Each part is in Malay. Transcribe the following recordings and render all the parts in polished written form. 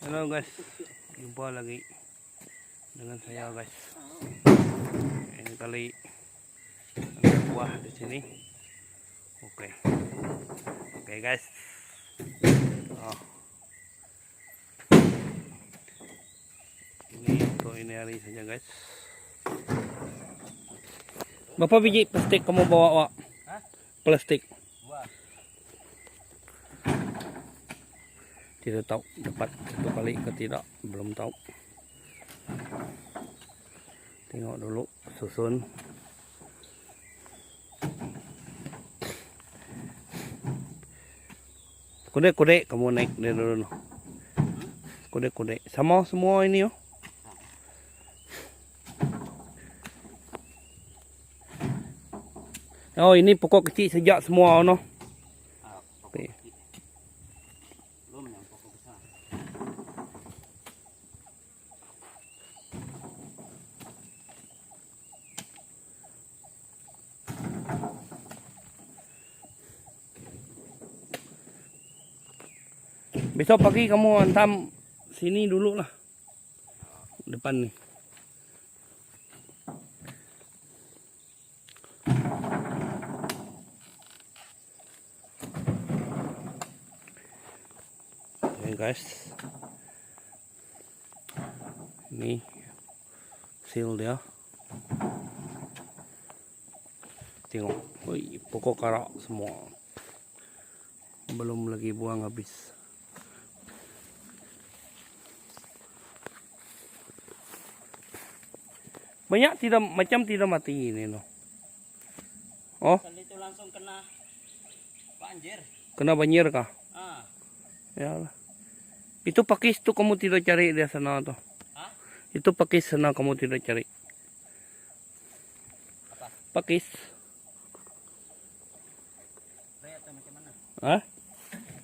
Halo guys, jumpa lagi dengan saya guys. Ini kali ada buah di sini. Oke, guys. Oh. Ini untuk ini hari saja guys. Berapa biji plastik kamu bawa, Wak? Hah? Plastik. Tidak tahu dapat satu kali ke tidak, belum tahu. Tengok dulu susun. Kode-kode kamu naik dari dulu. Kode-kode sama semua ini yo. Oh ini pokok kecil sejak semua no. Besok pagi kamu hantam sini dulu lah. Depan nih. Oke guys. Ini hasil dia. Tengok. Wih, pokok karak semua. Belum lagi buang habis. Banyak tidak macam tidak mati ini no. Oh. Kali itu langsung kena banjir. Kena banjir kah? Ah. Ya. Itu pakis tuh kamu tidak cari di sana tuh. Hah? Itu pakis sana kamu tidak cari. Apa? Pakis. Spray atau macam mana? Hah?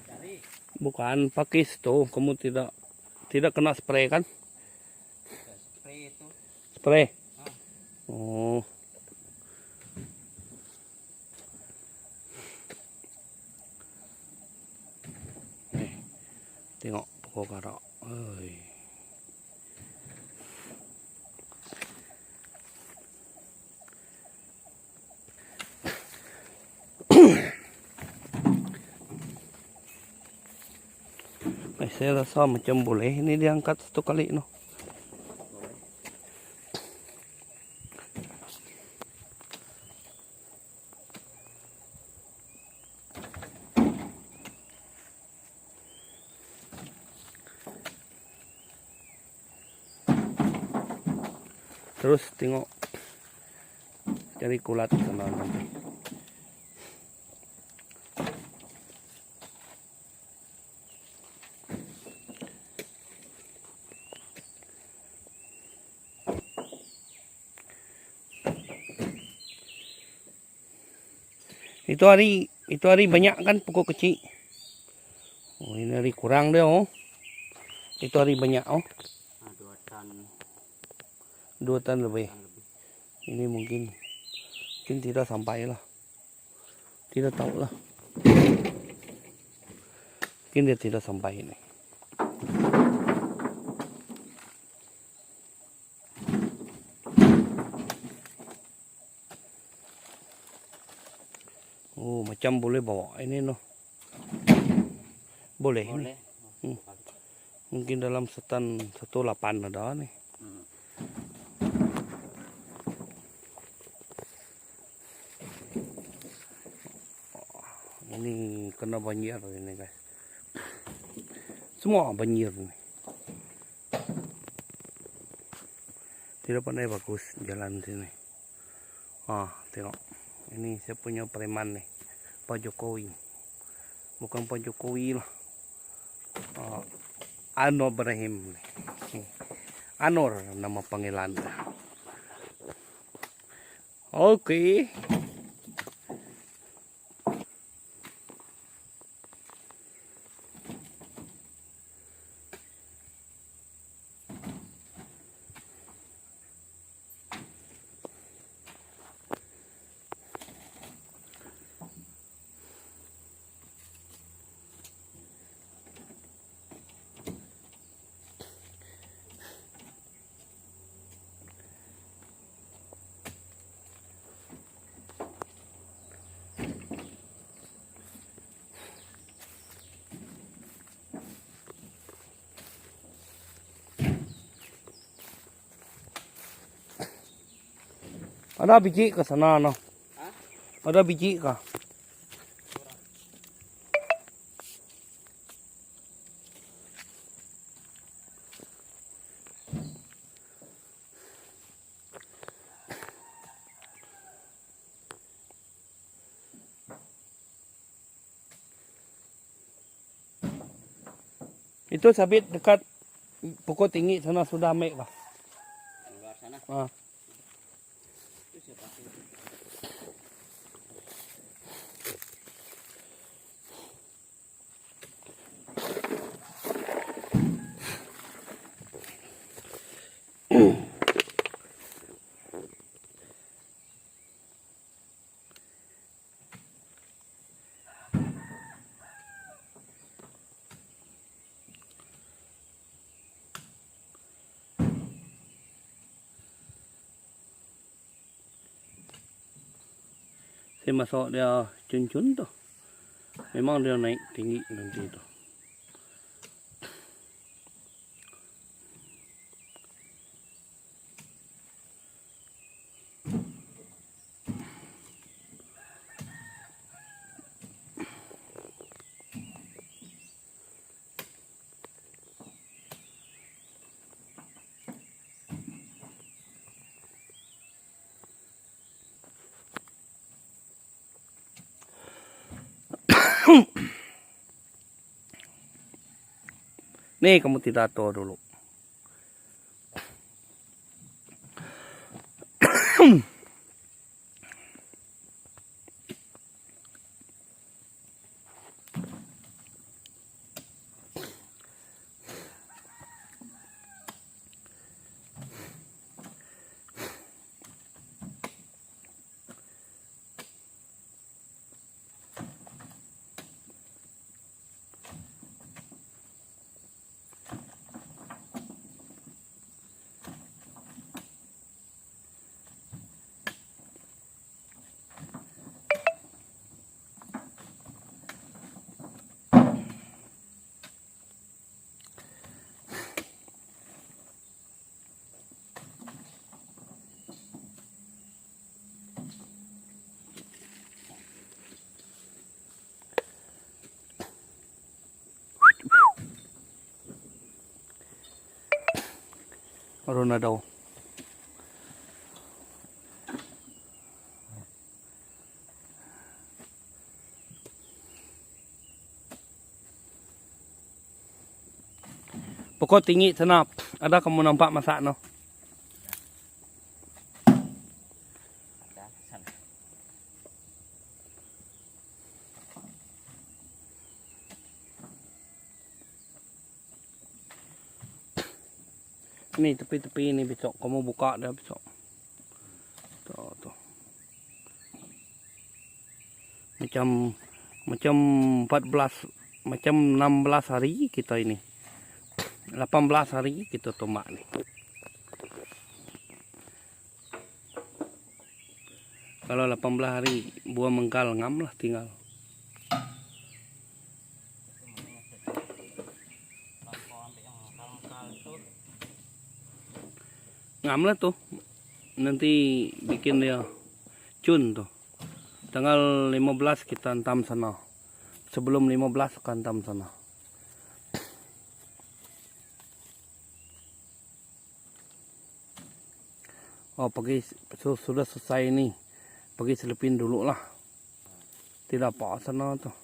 Cari. Bukan pakis tuh kamu tidak kena spray kan? Spray itu. Spray. Ah. Oh. Tengok pokok karak. Oi. Saya rasa macam boleh ini diangkat satu kali no. Terus tengok cari kulat sana nanti. Itu hari banyak kan pokok kecil. Oh ini hari kurang deh oh. Itu hari banyak oh. 2 tan. 2 tan lebih. Ini mungkin tidak sampai lah. Tidak tahu lah. Mungkin dia tidak sampai ini. Oh macam boleh bawa ini no. Boleh. Boleh. Mungkin dalam setan 18 ada nih. Ini kena banjir ini guys. Semua banjir nih. Tidak pandai bagus jalan sini. Ah, tengok. Ini saya punya preman nih. Pak Jokowi. Bukan Pak Jokowi lah. Anwar Ibrahim. Anwar nama panggilan. Oke. Ada biji ke sana no? Hah? Ada biji kah? Itu sabit dekat pokok tinggi sana sudah ambil kah? Di luar sana. Ah. Itu siapa sih? Saya masuk dia cun-cun tuh. Memang dia naik tinggi nanti itu. Nih kamu tidak tahu dulu. Ronaldo. Pokok tinggi sana. Ada kamu nampak masak no? Ada sana. Ini tepi-tepi ini besok kamu buka dah besok. Tuh. Macam 14 macam 16 hari kita ini. 18 hari kita tombak nih. Kalau 18 hari buah mengkal ngam lah tinggal. Kalau ambil yang mengkal tuh. Ngam lah tuh. Nanti bikin dia cun tuh. Tanggal 15 kita antam sana. Sebelum 15 kita antam sana. Oh, pagi sudah selesai ini. Pagi selepin dulu lah. Tidak apa sana tuh.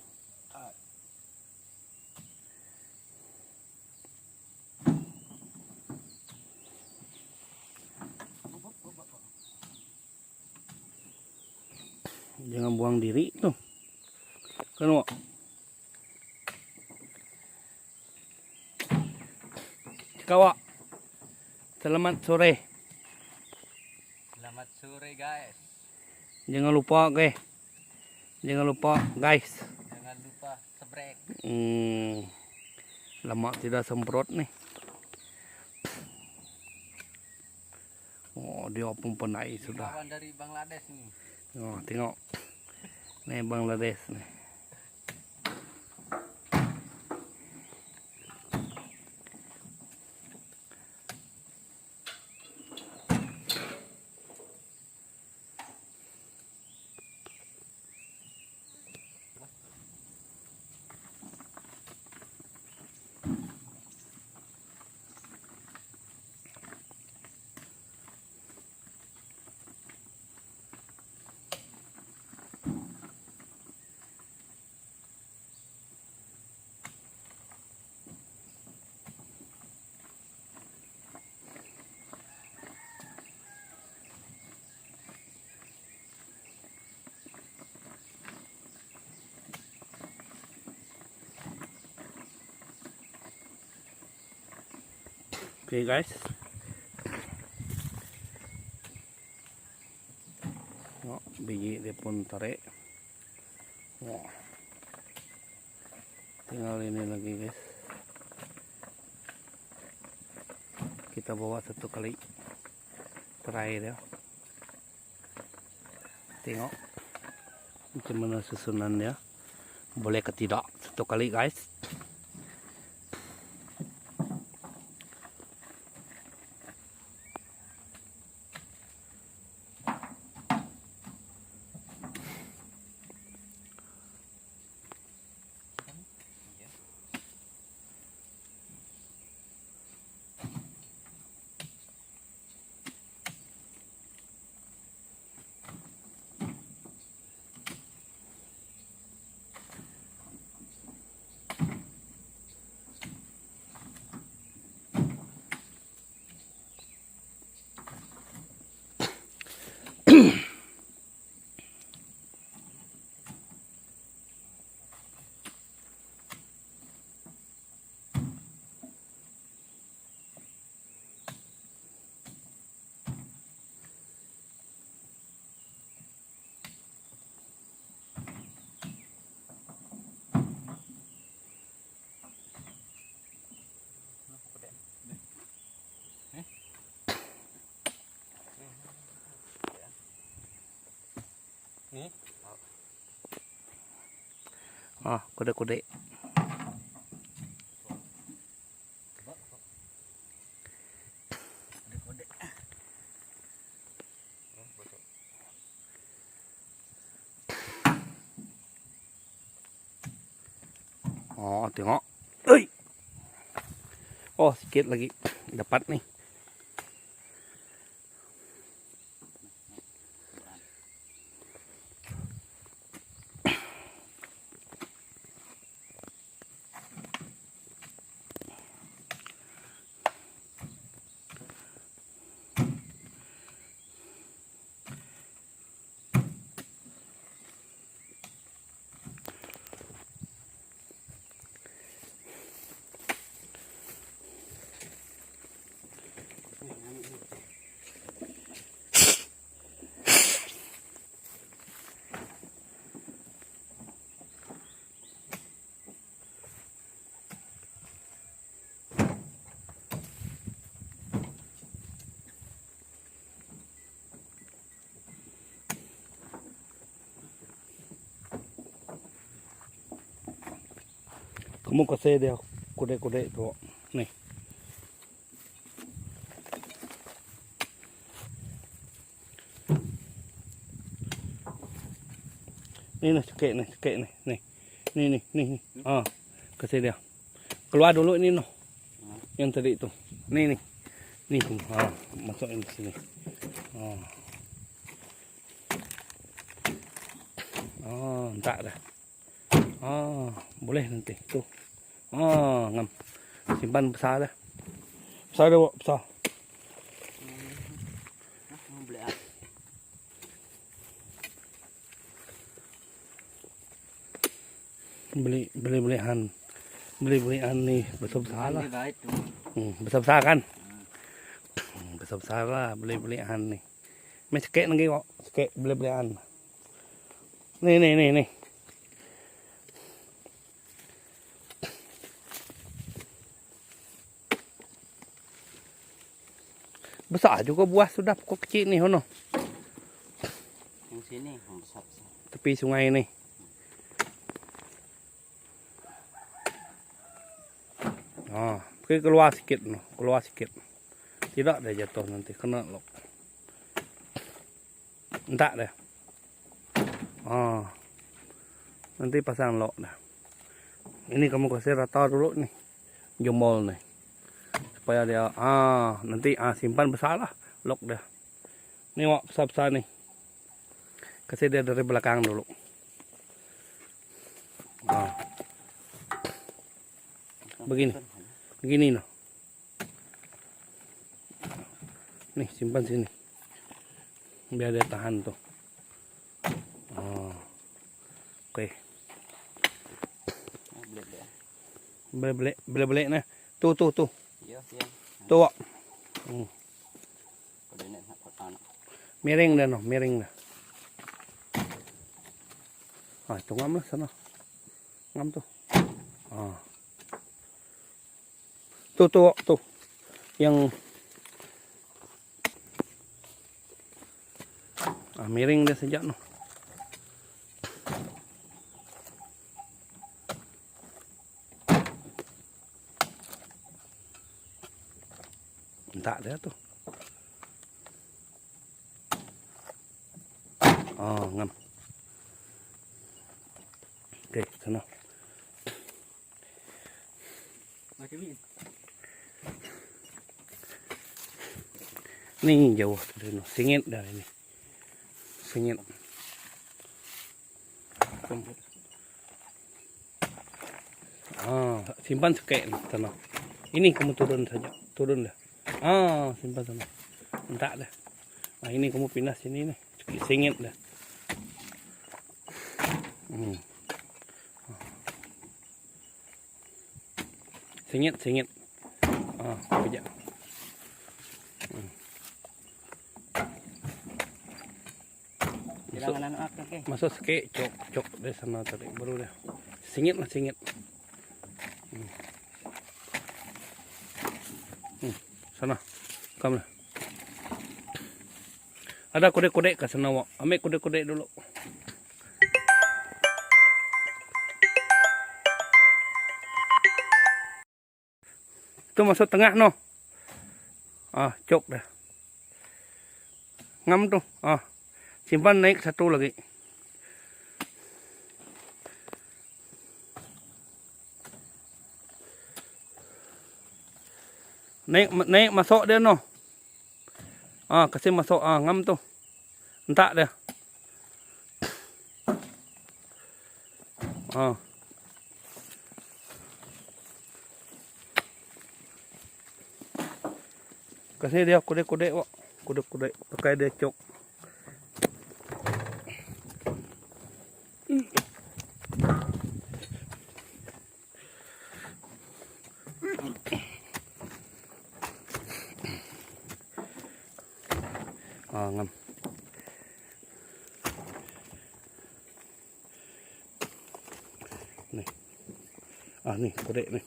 Jangan buang diri tuh. Kan Wak? Kawak. Selamat sore. Selamat sore guys. Jangan lupa guys. Jangan lupa guys. Jangan lupa sebrek. Lama tidak semprot nih. Oh, dia pun penai sudah. Kawan dari Bangladesh nih. Oh, tengok. Nih Bangladesh nih. Oke guys. Oh, biji dia pun tarik. Wah. Tinggal ini lagi guys. Kita bawa satu kali terakhir ya. Tengok macam mana susunannya. Boleh ke tidak satu kali guys. Ni. Ah, kode-kode. Kode-kode. Oh, tengok. Oi. Oh, sikit lagi dapat nih. Kamu kasih dia kode-kode tuh. Nih. Nih cekek nih. Nih. Ah, kasih dia. Keluar dulu ini noh. Yang tadi itu. Nih. Ah, masukin di sini. Ah. Oh, entak dah. Ah, boleh nanti tuh. Ah, ngam. Simpan besar dah. Besar dah, Wak, besar. Beli-belian nih besar-besar lah. Besar-besar kan? Besar-besar lah beli-belian nih. Mấy kek lagi kok, kek beli-belian. Nih. Besar juga buah sudah pokok kecil nih hono. Yang sini yang besar. Tepi sungai nih. Ah, keluar sikit noh, keluar sikit. Tidak ada jatuh nanti kena lok. Entak deh. Ah. Nanti pasang lok dah. Ini kamu kasih rata dulu nih. Jempol nih. Supaya dia nanti simpan besar lah lok dah. Ini Wak besar-besar nih. Kasih dia dari belakang dulu. Begini noh. Nih simpan sini. Biar dia tahan tuh. Oke. Beli nah. Tuh. Iya. Tuh. Kode nek nak pot anak. Miring dah no, miring dah. Ah, itu ngam lah sana. Ngam tuh. Ah. Tuh. Yang miring dia sejak no. Tak dia tuh. Oh, ngam. Oke, sana. Makin ni. Nih jauh dari no. Singit dah ini. Singit. Simpan sekek sana. Ini kamu turun saja. Turun dah. Simpan sana. Entak dah. Nah, ini kamu pindah sini nih. Singit dah. Singit. Pijak. Jangan anak okey. Masuk sekek cok dari sana tadi baru dah. Singit. Sana. Kamu lah. Ada kode-kode ke sana, Wak. Ambil kode-kode dulu. Itu masuk tengah no. Cok dah. Ngam tuh. Simpan naik satu lagi. Naik masuk dia no. Kasih masuk ngam tuh. Entak dia. Kasih dia kode-kode, Wak. Kode-kode pakai dia cok. Ngam. Nih. Nih kode nih.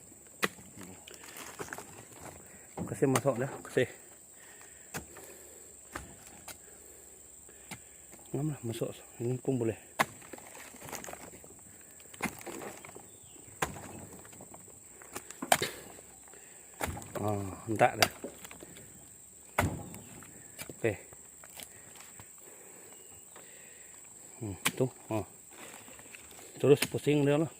Kasih masuk dah, kasih. Ngam lah masuk. Ini pun boleh. Entak dah. Oke. Tuh. Terus pusing dia lah.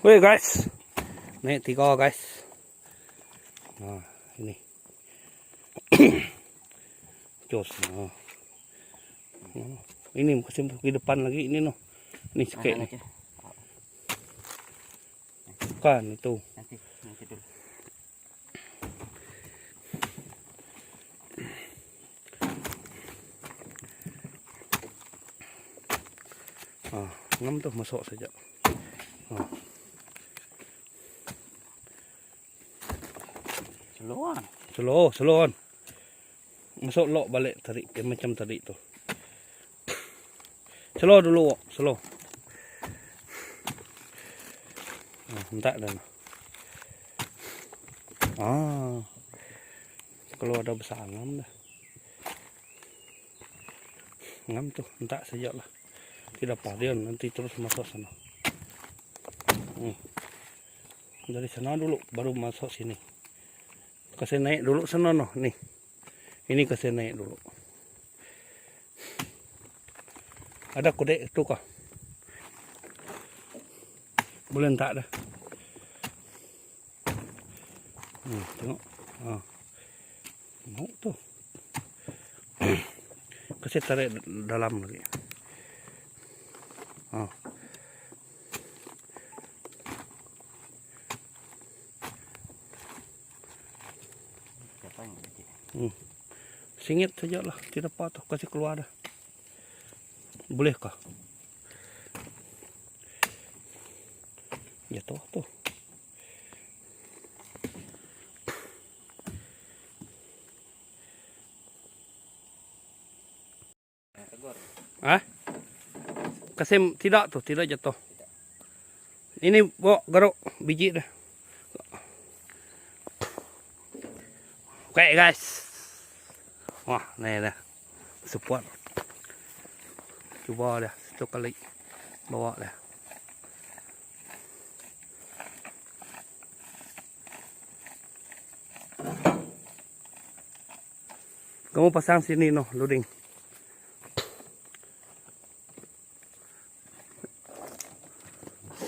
Woi guys. Naik 3 guys. Ini. Jos. Ini kasih di depan lagi ini no. Ini sekek nih. Bukan itu. Nanti dulu. Ngam tuh masuk saja. Seloan. Masuk lok balik tarik macam tadi tuh. Slow dulu, Wak. Slow. Entak dah. Kalau ada besar ngam dah. Ngam tuh, entak saja lah. Tidak dia nanti terus masuk sana. Dari sana dulu baru masuk sini. Kasih naik dulu sana no. Nih. Ini kasih naik dulu. Ada kode itu kah? Boleh entak dah. Tengok. Mau tuh. Kasih tarik dalam lagi. Singit saja lah, tidak apa-apa, kasih keluar dah. Bolehkah? Jatuh tuh. Kasim tidak tuh, tidak jatuh. Ini bawa garuk biji dah. Oke guys. Wah, nih dah. Support. Coba dah, satu kali bawa dah. Kamu pasang sini noh, loading.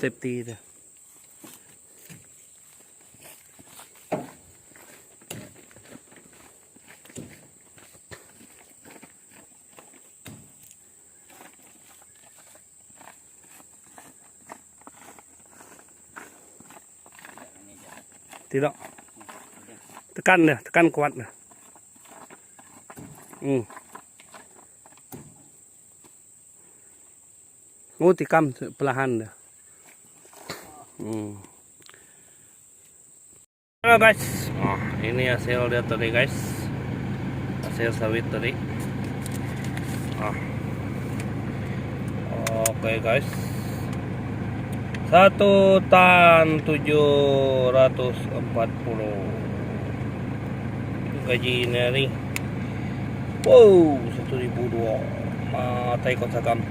Safety dah. Tidak. Tekan dah, tekan kuat dah. Oh, tikam perlahan dah. Halo guys, ini hasil dia tadi guys, hasil sawit tadi. Oke guys, 1 tan 740 gajinya nih. Wow, 1.002 matai kosakam.